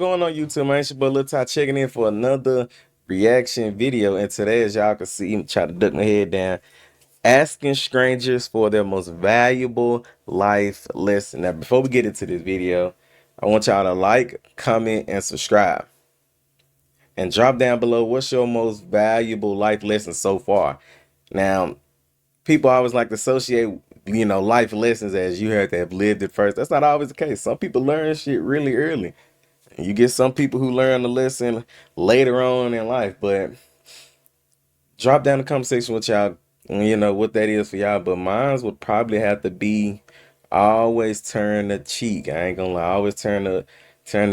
going on YouTube, man? It's your boy Lil Ty checking in for another reaction video. And today, as y'all can see, I'm trying to duck my head down, asking strangers for their most valuable life lesson. Now, before we get into this video, I want y'all to like, comment, and subscribe. And drop down below, what's your most valuable life lesson so far? Now, people always like to associate, life lessons as you heard they have lived it first. That's not always the case. Some people learn shit really early. You get some people who learn the lesson later on in life, but drop down the conversation with y'all, what that is for y'all. But mine would probably have to be always turn the cheek. I ain't gonna lie, always turn the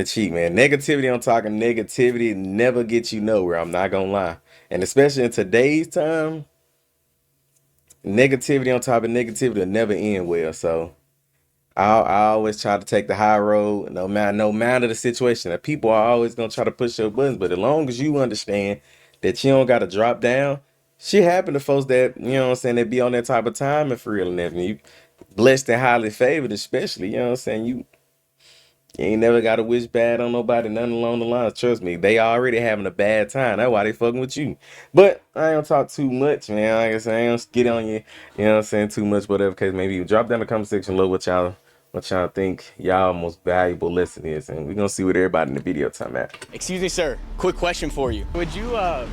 cheek, man. Negativity, I'm talking negativity, never get you nowhere. I'm not gonna lie. And especially in today's time, negativity on top of negativity will never end well. So I always try to take the high road, no matter the situation. That people are always gonna try to push your buttons, but as long as you understand that you don't gotta drop down, shit happen to folks that that be on that type of time and for real and everything. You blessed and highly favored, especially. You ain't never gotta wish bad on nobody, nothing along the lines. Trust me, they already having a bad time. That's why they fucking with you. But I ain't gonna talk too much, man. Like I said, I ain't gonna get on you, too much, whatever case maybe. You drop down the comment section below what y'all think y'all most valuable lesson is, and we're gonna see what everybody in the video talking about. Excuse me, sir. Quick question for you. Would you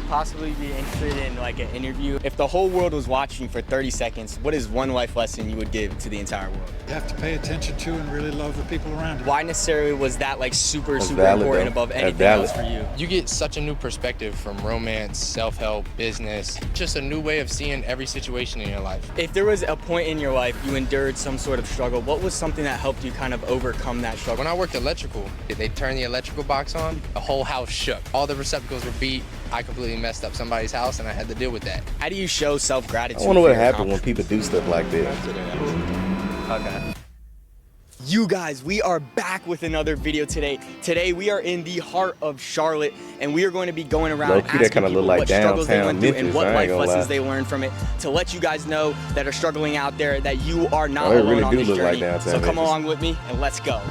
possibly be interested in like an interview? If the whole world was watching for 30 seconds, what is one life lesson you would give to the entire world? You have to pay attention to and really love the people around you. Why necessarily was that like super valid, important though. above That's anything valid. else for you? You get such a new perspective from romance, self-help, business, just a new way of seeing every situation in your life. If there was a point in your life you endured some sort of struggle, what was something that helped you kind of overcome that struggle? When I worked electrical, they turned the electrical box on, the whole house shook. All the receptacles were beat. I completely messed up somebody's house and I had to deal with that. How do you show self-gratitude? I wonder what happened when people do stuff like that. Okay. You guys, we are back with another video today. Today we are in the heart of Charlotte, and we are going to be going around Low-key, that asking kinda people look like what struggles they downtown went through and Memphis, what I ain't life gonna lessons lie. they learned from it, to let you guys know that are struggling out there that you are not Oh, it alone really on do this look like journey. downtown So come Memphis. along with me and let's go.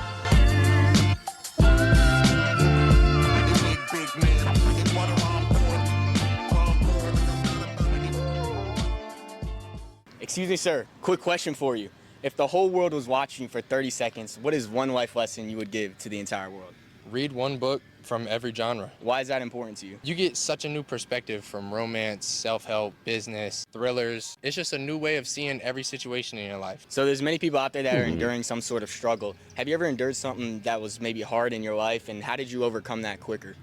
Excuse me, sir. Quick question for you. If the whole world was watching for 30 seconds, what is one life lesson you would give to the entire world? Read one book from every genre. Why is that important to you? You get such a new perspective from romance, self-help, business, thrillers. It's just a new way of seeing every situation in your life. So there's many people out there that are enduring some sort of struggle. Have you ever endured something that was maybe hard in your life, and how did you overcome that quicker?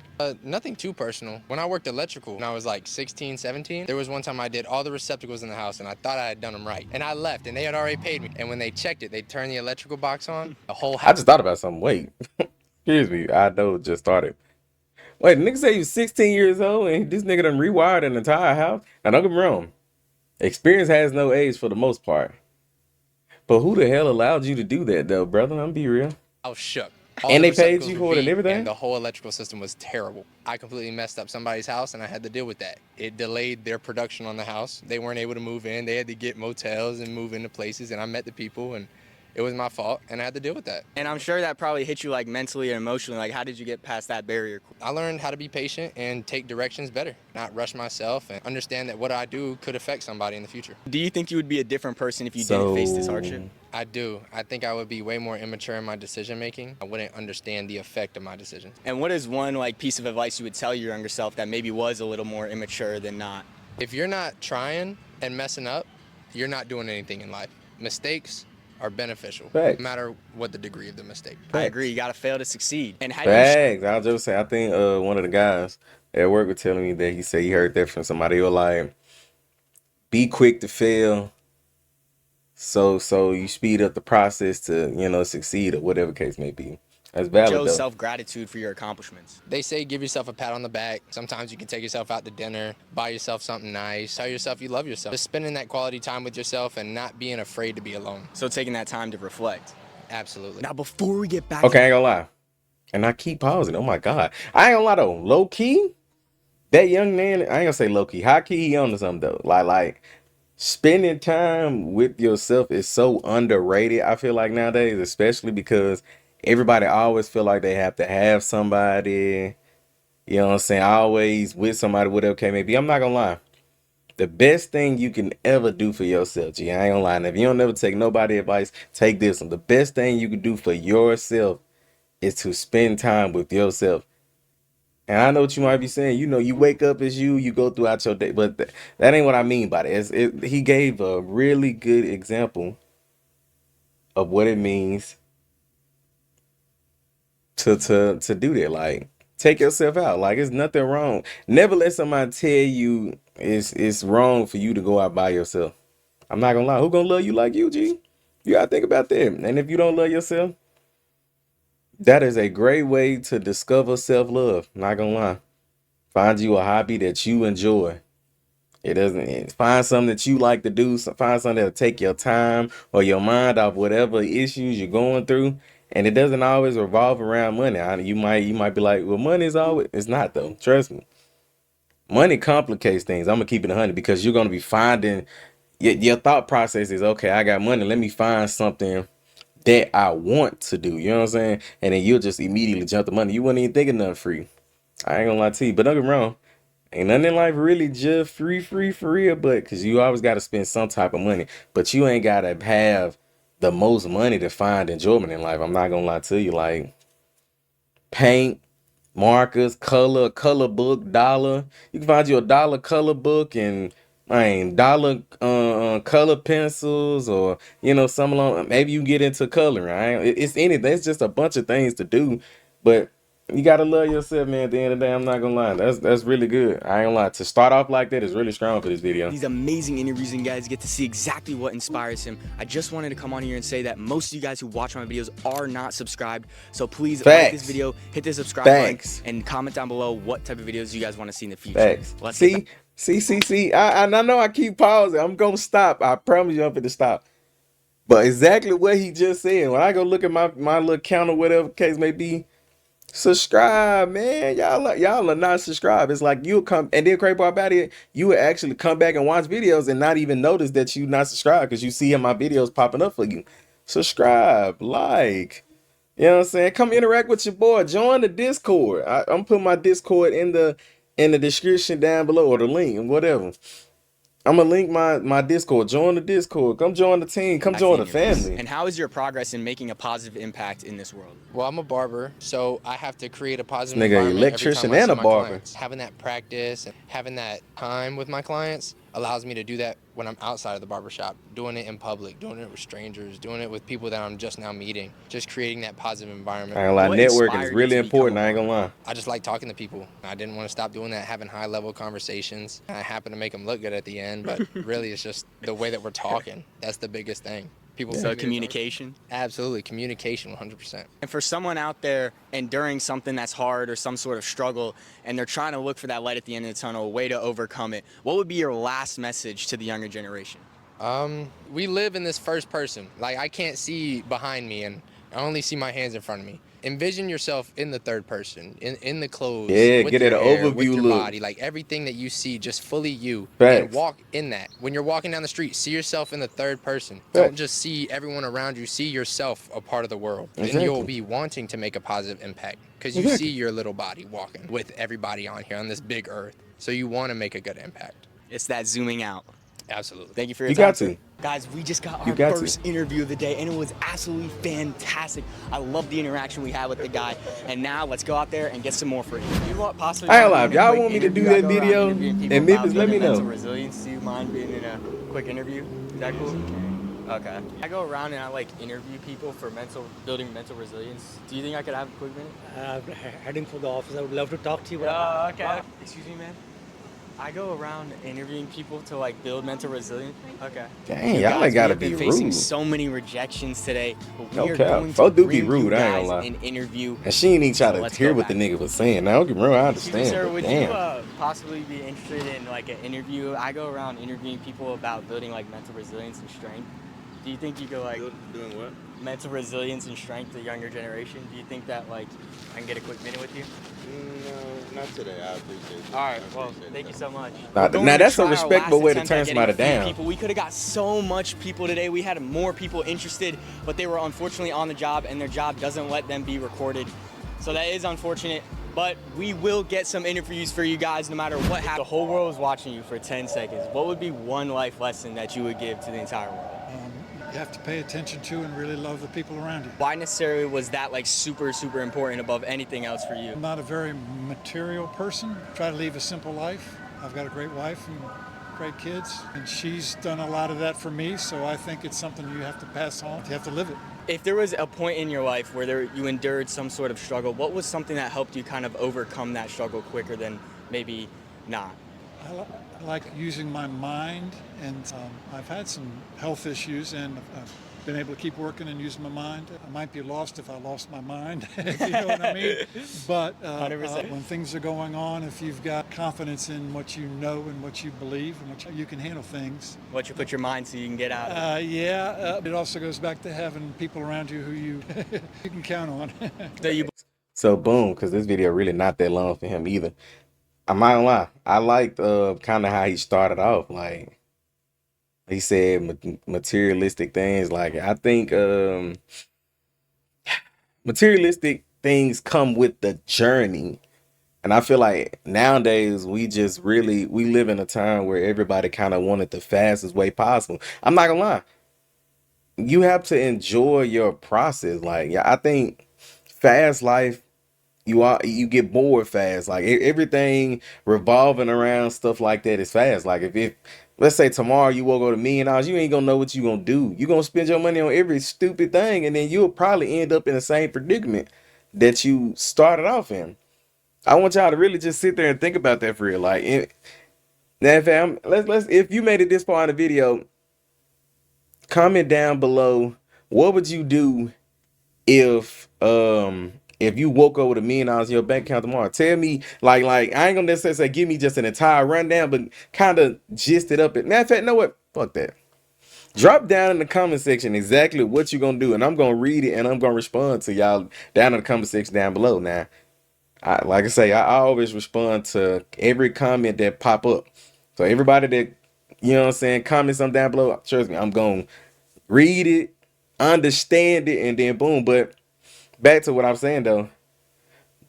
Nothing too personal. When I worked electrical, when I was like 16, 17, there was one time I did all the receptacles in the house and I thought I had done them right. And I left and they had already paid me. And when they checked it, they turned the electrical box on, the whole house. I just thought about something. Wait. Excuse me. I know it just started. Wait, nigga say you 16 years old and this nigga done rewired an entire house? Now don't get me wrong. Experience has no age for the most part. But who the hell allowed you to do that though, brother? I'm be real. House shook. And the they paid receptacles you were for it and beat, everything? And the whole electrical system was terrible. I completely messed up somebody's house and I had to deal with that. It delayed their production on the house. They weren't able to move in. They had to get motels and move into places, and I met the people and it was my fault and I had to deal with that. And I'm sure that probably hit you like mentally and emotionally. Like, how did you get past that barrier? I learned how to be patient and take directions better, not rush myself, and understand that what I do could affect somebody in the future. Do you think you would be a different person if you didn't face this hardship? I do. I think I would be way more immature in my decision making. I wouldn't understand the effect of my decisions. And what is one like piece of advice you would tell your younger self that maybe was a little more immature than not? If you're not trying and messing up, you're not doing anything in life. Mistakes are beneficial, Facts. no matter what the degree of the mistake. I agree. You gotta fail to succeed. And how do you? Facts. I'll just say, I think one of the guys at work was telling me that he said he heard that from somebody who was like, be quick to fail. So you speed up the process to, succeed or whatever case may be. That's valid Show though. self-gratitude for your accomplishments. They say give yourself a pat on the back. Sometimes you can take yourself out to dinner, buy yourself something nice, tell yourself you love yourself. Just spending that quality time with yourself and not being afraid to be alone. So taking that time to reflect. Absolutely. Now, before we get back Okay, I ain't gonna lie. And I keep pausing. Oh my God. I ain't gonna lie though. Low key, that young man, I ain't gonna say low key. High key, he on to something though. Like spending time with yourself is so underrated, I feel like nowadays, especially because Everybody always feel like they have to have somebody. You know what I'm saying? Always with somebody, whatever it may be. I'm not gonna lie. The best thing you can ever do for yourself, G, I ain't gonna lie. And if you don't never take nobody advice, take this one. The best thing you can do for yourself is to spend time with yourself. And I know what you might be saying. You know, you wake up as you go throughout your day, but that ain't what I mean by that. He gave a really good example of what it means to do that. Like, take yourself out. Like, it's nothing wrong. Never let somebody tell you it's wrong for you to go out by yourself. I'm not gonna lie. Who gonna love you like you, G? You gotta think about that. And if you don't love yourself, that is a great way to discover self-love. Not gonna lie. Find you a hobby that you enjoy. It doesn't find something that you like to do. Find something that'll take your time or your mind off whatever issues you're going through. And it doesn't always revolve around money. You might be like, well, money is always. It's not though. Trust me. Money complicates things. I'm gonna keep it 100 because you're gonna be finding your thought process is okay. I got money. Let me find something that I want to do. You know what I'm saying? And then you'll just immediately jump the money. You wouldn't even think of nothing free. I ain't gonna lie to you, but don't get me wrong. Ain't nothing in life really just free for real, but because you always got to spend some type of money, but you ain't got to have the most money to find enjoyment in life. I'm not gonna lie to you. Like paint, markers, color book, dollar. You can find you a dollar color book and dollar color pencils, or some along. Maybe you get into coloring. It's anything. It's just a bunch of things to do, but you gotta love yourself, man. At the end of the day, I'm not gonna lie. That's really good. I ain't gonna lie. To start off like that is really strong for this video. These amazing interviews, and you guys get to see exactly what inspires him. I just wanted to come on here and say that most of you guys who watch my videos are not subscribed. So please like this video, hit the subscribe button, and comment down below what type of videos you guys want to see in the future. Facts. See. I know I keep pausing. I'm gonna stop. I promise you I'm gonna stop. But exactly what he just said. When I go look at my little count or whatever case may be, subscribe, man. Y'all are not subscribed. It's like you'll come, and then crazy part about it, you will actually come back and watch videos and not even notice that you not subscribed because you see my videos popping up for you. Subscribe, like, you know what I'm saying? Come interact with your boy. Join the Discord. I'm putting my Discord in the description down below, or the link, whatever. I'm gonna link my Discord. Join the Discord. Come join the team. Come join the family. And how is your progress in making a positive impact in this world? Well, I'm a barber, so I have to create a positive Nigga, environment electrician every time I and see a my barber. clients. Having that practice and having that time with my clients allows me to do that when I'm outside of the barbershop, doing it in public, doing it with strangers, doing it with people that I'm just now meeting, just creating that positive environment. I ain't gonna lie, networking is really important. I ain't gonna lie. I just like talking to people. I didn't want to stop doing that, having high level conversations. I happen to make them look good at the end, but really it's just the way that we're talking. That's the biggest thing. People. So communication? Absolutely, communication 100%. And for someone out there enduring something that's hard or some sort of struggle, and they're trying to look for that light at the end of the tunnel, a way to overcome it, what would be your last message to the younger generation? We live in this first person. Like, I can't see behind me, and I only see my hands in front of me. Envision yourself in the third person, in the clothes, with get your an hair, overview with your look. body, like everything that you see, just fully you. Facts. And walk in that. When you're walking down the street, see yourself in the third person. Facts. Don't just see everyone around you. See yourself a part of the world, and you'll be wanting to make a positive impact because you see your little body walking with everybody on here on this big earth. So you want to make a good impact. It's that zooming out. Absolutely. Thank you for your time. You got to. Guys, we just got our first interview of the day, and it was absolutely fantastic. I love the interaction we had with the guy. And now let's go out there and get some more for him. You want possibly? I ain't lie. If y'all want me to do that video in Memphis, let me know. Resilience. Do you mind being in a quick interview? Is that cool? Okay. I go around and I like interview people for building mental resilience. Do you think I could have a quick minute? Heading for the office. I would love to talk to you. Okay. Excuse me, man. I go around interviewing people to like build mental resilience. Okay. Dang, y'all ain't gotta be rude. Facing rude. so many rejections today, but we are Okay, going to folks do bring be rude. you I ain't guys gonna lie. an interview. And she ain't even try So to let's hear go what the back. nigga was saying. Now, don't get me wrong, I understand. Sir, but would damn. you possibly be interested in like an interview? I go around interviewing people about building like mental resilience and strength. Do you think you could like Doing what? mental resilience and strength to the younger generation? Do you think that like I can get a quick minute with you? No, not today. I appreciate it. All right, well, thank you so much. Now that's a respectable way to turn somebody down. People. We could have got so much people today. We had more people interested, but they were unfortunately on the job, and their job doesn't let them be recorded. So that is unfortunate, but we will get some interviews for you guys no matter what happens. The whole world is watching you for 10 seconds. What would be one life lesson that you would give to the entire world? You have to pay attention to and really love the people around you. Why necessarily was that like super important above anything else for you? I'm not a very material person. Try to live a simple life. I've got a great wife and great kids, and she's done a lot of that for me, so I think it's something you have to pass on. You have to live it. If there was a point in your life where you endured some sort of struggle, what was something that helped you kind of overcome that struggle quicker than maybe not? I like using my mind, and I've had some health issues, and I've been able to keep working and using my mind. I might be lost if I lost my mind, if you know what I mean. But when things are going on, if you've got confidence in what you know and what you believe and you can handle things. What you put your mind so you can get out. It also goes back to having people around you who you you can count on. So boom, because this video really not that long for him either. I'm not gonna lie. I liked kind of how he started off. Like he said, materialistic things. Like I think materialistic things come with the journey, and I feel like nowadays we live in a time where everybody kind of wanted the fastest way possible. I'm not gonna lie. You have to enjoy your process. Like yeah, I think fast life. You get bored fast. Like everything revolving around stuff like that is fast. Like if let's say tomorrow you will go to $1,000,000, you ain't gonna know what you gonna do. You gonna spend your money on every stupid thing, and then you'll probably end up in the same predicament that you started off in. I want y'all to really just sit there and think about that for real. Like now, fam, let's if you made it this far in the video, comment down below what would you do if you woke up with $1,000,000 in your bank account tomorrow. Tell me, like I ain't gonna necessarily say give me just an entire rundown, but kind of gist it up. Matter of fact, know what? Fuck that. Drop down in the comment section exactly what you're gonna do, and I'm gonna read it and I'm gonna respond to y'all down in the comment section down below. Now, like I say, I always respond to every comment that pop up. So everybody that, you know what I'm saying, comment something down below, trust me, I'm gonna read it, understand it, and then boom. But back to what I'm saying though,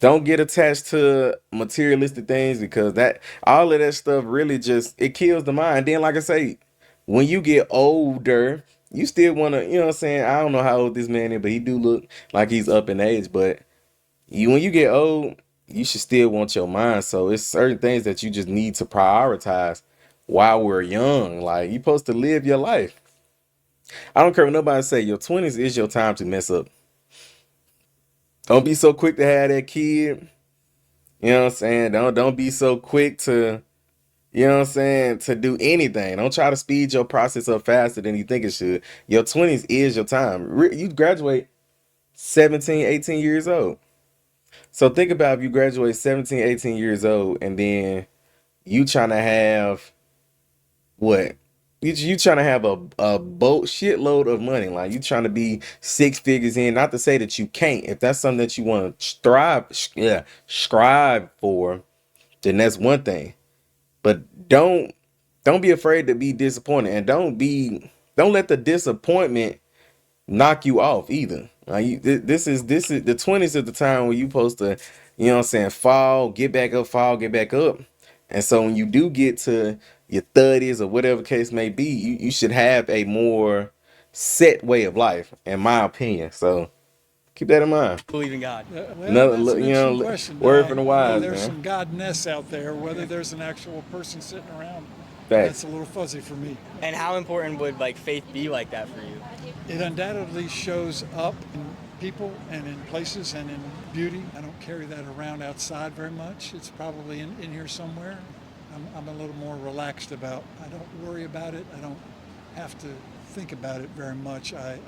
don't get attached to materialistic things, because that all of that stuff really just it kills the mind. Then like I say, when you get older, you still want to, you know what I'm saying, I don't know how old this man is, but he do look like he's up in age. But when you get old, you should still want your mind. So it's certain things that you just need to prioritize while we're young. Like you're supposed to live your life. I don't care what nobody say, your 20s is your time to mess up. Don't be so quick to have that kid. You know what I'm saying? Don't be so quick to, you know what I'm saying, to do anything. Don't try to speed your process up faster than you think it should. Your 20s is your time. You graduate 17, 18 years old. So think about if you graduate 17, 18 years old, and then you trying to have what? You trying to have a boat shitload of money. Like you trying to be 6 figures in. Not to say that you can't. If that's something that you want to strive for, then that's one thing. But don't be afraid to be disappointed, and don't let the disappointment knock you off either. Like this is the 20s is the time where you supposed to, you know what I'm saying, fall, get back up. And so when you do get to your 30s or whatever case may be, you should have a more set way of life, in my opinion. So keep that in mind. Believe in God. Well, that's an interesting question. Word from the wise, there's man. some godness out there. Whether there's an actual person sitting around, Facts. that's a little fuzzy for me. And how important would like faith be like that for you? It undoubtedly shows up in people and in places and in beauty. I don't carry that around outside very much. It's probably in here somewhere. I'm a little more relaxed about. I don't worry about it. I don't have to think about it very much. I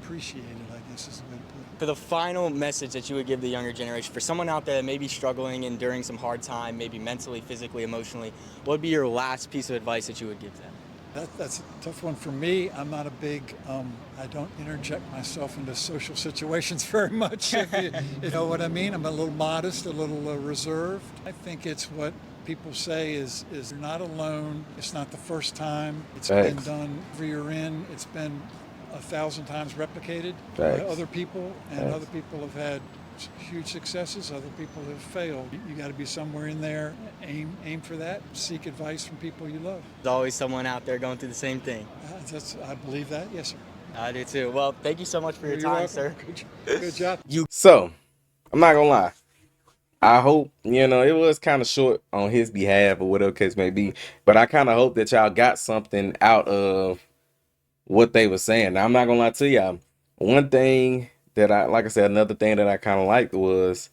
appreciate it, I guess is the way to put it. For the final message that you would give the younger generation, for someone out there that may be struggling, enduring some hard time, maybe mentally, physically, emotionally, what would be your last piece of advice that you would give them? That's a tough one for me. I'm not a big, I don't interject myself into social situations very much, if you know what I mean. I'm a little modest, a little reserved. I think it's what people say is you're not alone. It's not the first time. It's been done every year in. It's been 1,000 times replicated by other people, and other people have had huge successes. Other people have failed. You got to be somewhere in there. Aim for that. Seek advice from people you love. There's always someone out there going through the same thing. I believe that. Yes, sir. I do too. Well, thank you so much for your time, welcome. sir. Good job. So, I'm not gonna lie. I hope, it was kind of short on his behalf or whatever case may be, but I kind of hope that y'all got something out of what they were saying. Now, I'm not gonna lie to y'all. One thing that like I said, another thing that I kind of liked was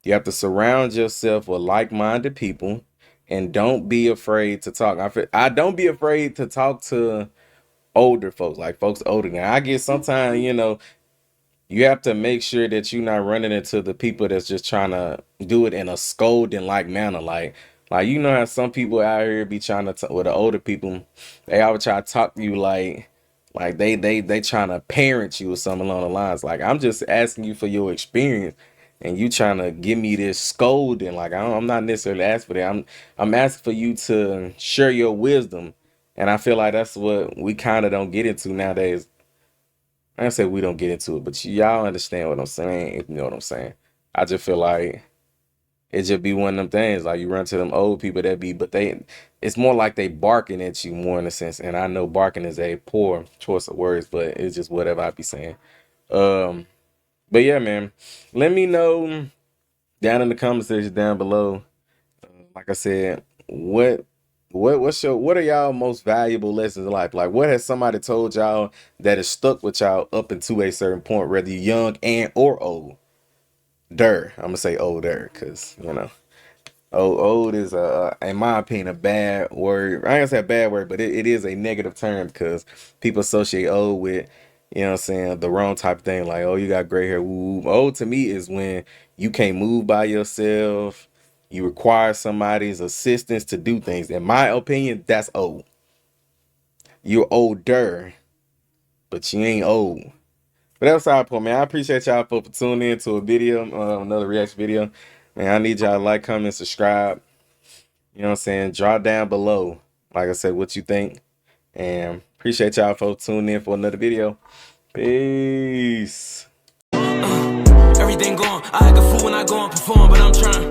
you have to surround yourself with like-minded people and don't be afraid to talk. I don't be afraid to talk to older folks, like folks older than I get. Sometimes, you have to make sure that you're not running into the people that's just trying to do it in a scolding like manner. Like how some people out here be trying to with the older people, they always try to talk to you like they trying to parent you or something along the lines. Like, I'm just asking you for your experience, and you trying to give me this scolding. Like, I'm not necessarily asking for that. I'm asking for you to share your wisdom, and I feel like that's what we kind of don't get into nowadays. I say we don't get into it, but y'all understand what I'm saying, if you know what I'm saying. I just feel like it just be one of them things. Like, you run to them old people it's more like they barking at you more in a sense. And I know barking is a poor choice of words, but it's just whatever I be saying. But yeah, man, let me know down in the comment section down below. Like I said, what are y'all most valuable lessons in life? Like, what has somebody told y'all that has stuck with y'all up until a certain point, whether you're young and or old? I'm gonna say older, because old is in my opinion a bad word. I ain't gonna say a bad word, but it is a negative term, because people associate old with, what I'm saying, the wrong type of thing. Like, oh, you got gray hair. Woo. Old to me is when you can't move by yourself. You require somebody's assistance to do things. In my opinion, that's old. You're older, but you ain't old. But that's all, man. I appreciate y'all for tuning in to a video, another reaction video. Man, I need y'all to like, comment, subscribe. You know what I'm saying? Drop down below, like I said, what you think. And appreciate y'all for tuning in for another video. Peace. Everything going, I act a fool when I go and perform, but I'm trying.